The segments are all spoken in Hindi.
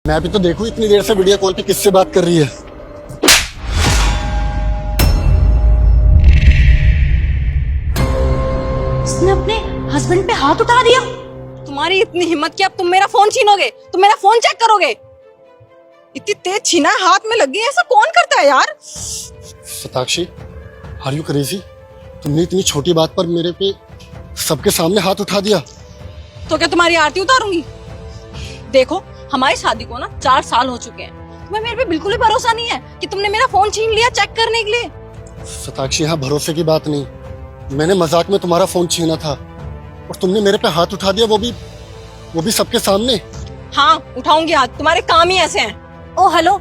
मैं भी तो देखूं इतनी देर से वीडियो कॉल पे किससे बात कर रही है। उसने अपने हस्बैंड पे हाथ उठा दिया। तुम्हारी इतनी हिम्मत कि अब तुम मेरा फोन छीनोगे, तुम मेरा फोन चेक करोगे? इतनी तेज छीना है, हाथ में लगी है, ऐसा कौन करता है यार? Satakshi, are you crazy? तुमने इतनी छोटी बात पर मेरे पे सबके सामने हाथ उठा दिया। तो क्या तुम्हारी आरती उतारूंगी? देखो, हमारी शादी को ना 4 साल हो चुके हैं। तुम्हें मेरे पे बिल्कुल भी भरोसा नहीं है कि तुमने मेरा फोन छीन लिया चेक करने के लिए। सताक्षी, यहाँ भरोसे की बात नहीं, मैंने मजाक में तुम्हारा फोन छीना था और तुमने मेरे पे हाथ उठा दिया, वो भी सबके सामने। हाँ, उठाऊंगी हाथ, तुम्हारे काम ही ऐसे हैं। ओ हेलो,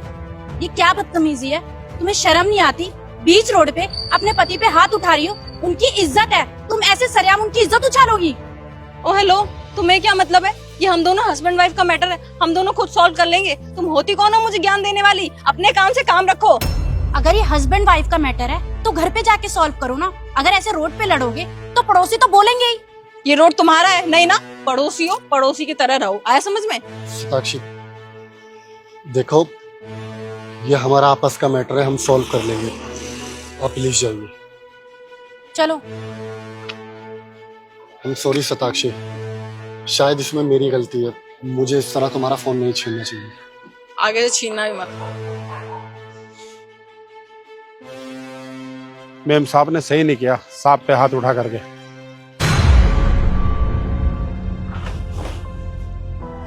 ये क्या बदतमीजी है? तुम्हें शर्म नहीं आती? बीच रोड पे अपने पति पे हाथ उठा रही हो, उनकी इज्जत है, तुम ऐसे सरेआम उनकी इज्जत उछालोगी? ओ हेलो, तुम्हें क्या मतलब है? ये हम दोनों हस्बैंड वाइफ का मैटर है, हम दोनों खुद सॉल्व कर लेंगे। तुम होती कौन हो मुझे ज्ञान देने वाली? अपने काम से काम रखो। अगर ये हस्बैंड वाइफ का मैटर है तो घर पे जाके सॉल्व करो ना। अगर ऐसे रोड पे लड़ोगे तो पड़ोसी तो बोलेंगे ही। ये रोड तुम्हारा है, नहीं ना? पड़ोसी हो, पड़ोसी की तरह रहो। आया समझ में? सताक्षी देखो, ये हमारा आपस का मैटर है, हम सॉल्व कर लेंगे। आप प्लीज जाइए। चलो। I'm सॉरी सताक्षी, शायद इसमें मेरी गलती है, मुझे इस तरह तुम्हारा फोन नहीं छीनना चाहिए। आगे से छीनना भी मत। मैम साहब ने सही नहीं किया, साहब पे हाथ उठा करके।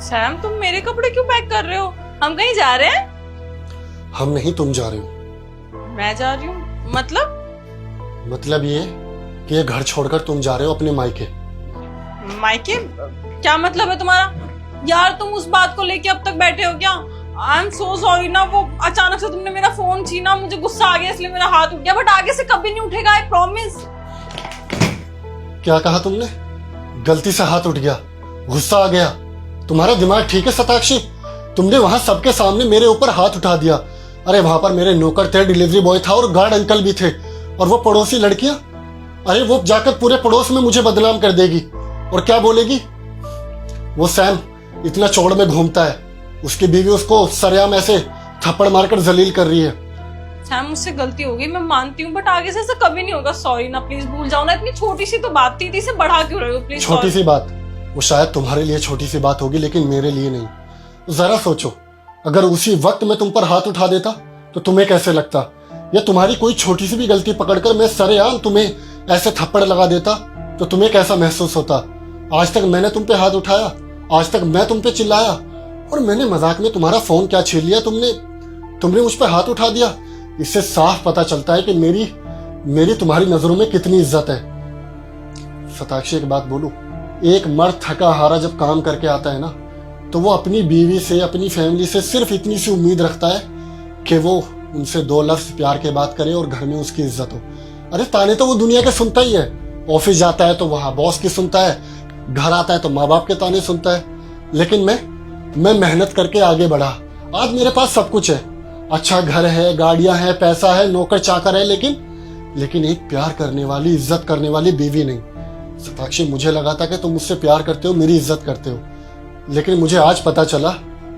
सैम, तुम मेरे कपड़े क्यों पैक कर रहे हो? हम कहीं जा रहे हैं? हम नहीं, तुम जा रहे हो। मैं जा रही हूँ? मतलब ये कि ये घर छोड़कर तुम जा रहे हो अपने मायके। मायके? क्या मतलब है तुम्हारा? यार, तुम उस बात को लेके अब तक बैठे हो क्या? आई एम सो सॉरी ना, वो अचानक से तुमने मेरा फोन छीना, मुझे गुस्सा आ गया इसलिए मेरा हाथ उठ गया, बट आगे से कभी नहीं उठेगा, आई प्रॉमिस। क्या कहा तुमने? गलती से हाथ उठ गया, गुस्सा आ गया? तुम्हारा दिमाग ठीक है सताक्षी? तुमने वहां सबके सामने मेरे ऊपर हाथ उठा दिया। अरे वहां पर मेरे नौकर थे, डिलीवरी बॉय था और गार्ड अंकल भी थे, और वो पड़ोसी लड़कियां, अरे वो जाकर पूरे पड़ोस में मुझे बदनाम कर देगी। और क्या बोलेगी? वो सैम इतना चौड़ में घूमता है, उसकी बीवी उसको सरेआम ऐसे थप्पड़ मारकर जलील कर रही है। सैम, मुझसे गलती हो गई, मैं मानती हूँ, बट आगे से ऐसा कभी नहीं होगा। सॉरी ना, प्लीज भूल जाओ ना। इतनी छोटी सी तो बात थी, इसे बढ़ा क्यों रहे हो? प्लीज। छोटी सी बात? वो शायद तुम्हारे लिए छोटी सी बात होगी, लेकिन मेरे लिए नहीं। जरा सोचो, अगर उसी वक्त मैं तुम पर हाथ उठा देता तो तुम्हें कैसे लगता? या तुम्हारी कोई छोटी सी भी गलती पकड़कर मैं सरेआम तुम्हें ऐसे थप्पड़ लगा देता तो तुम्हें कैसा महसूस होता? आज तक मैंने तुम पे हाथ उठाया, आज तक मैं तुम पे चिल्लाया, और मैंने मजाक में तुम्हारा फोन क्या छीन लिया, तुमने मुझ पे हाथ उठा दिया। इससे साफ पता चलता है कि मेरी तुम्हारी नजरों में कितनी इज्जत है। सताक्षी, एक बात बोलूं, एक मर्द थका हारा जब काम करके आता है ना, तो वो अपनी बीवी से, अपनी फैमिली से सिर्फ इतनी सी उम्मीद रखता है कि वो उनसे 2 लफ्ज प्यार के बात करे और घर में उसकी इज्जत हो। अरे ताने तो वो दुनिया के सुनता ही है। ऑफिस जाता है तो वहां बॉस की सुनता है, घर आता है तो माँ बाप के ताने सुनता है। लेकिन मैं मेहनत करके आगे बढ़ा, आज मेरे पास सब कुछ है, अच्छा घर है, गाड़ियां हैं, पैसा है, नौकर चाकर है, लेकिन एक प्यार करने वाली, इज्जत करने वाली बीवी नहीं। सताक्षी, मुझे लगा था कि तुम मुझसे प्यार करते हो, मेरी इज्जत करते हो, लेकिन मुझे आज पता चला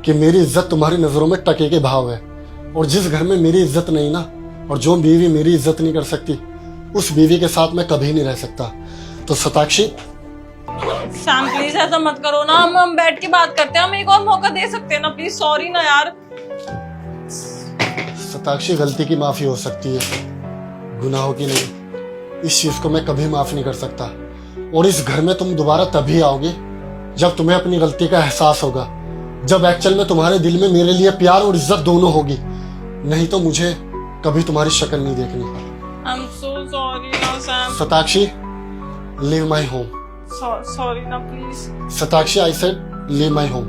कि मेरी इज्जत तुम्हारी नजरों में टके के भाव है। और जिस घर में मेरी इज्जत नहीं ना, और जो बीवी मेरी इज्जत नहीं कर सकती, उस बीवी के साथ मैं कभी नहीं रह सकता। तो सताक्षी, सैम प्लीज ऐसा मत करो ना, हम बैठ के बात करते हैं, हम एक और मौका दे सकते हैं ना? प्लीज। सॉरी ना यार। सताक्षी, गलती की माफी हो सकती है, गुनाहों की नहीं। इस चीज को मैं कभी माफ नहीं कर सकता, और इस घर में तुम दोबारा तभी आओगे जब तुम्हें अपनी गलती का एहसास होगा, जब एक्चुअल में तुम्हारे दिल में मेरे लिए प्यार और इज्जत दोनों होगी। नहीं तो मुझे कभी तुम्हारी शक्ल नहीं देखनी। आई एम सो सॉरी ना Sam. Satakshi, leave my home. Sorry ना please. Satakshi, I said leave my home.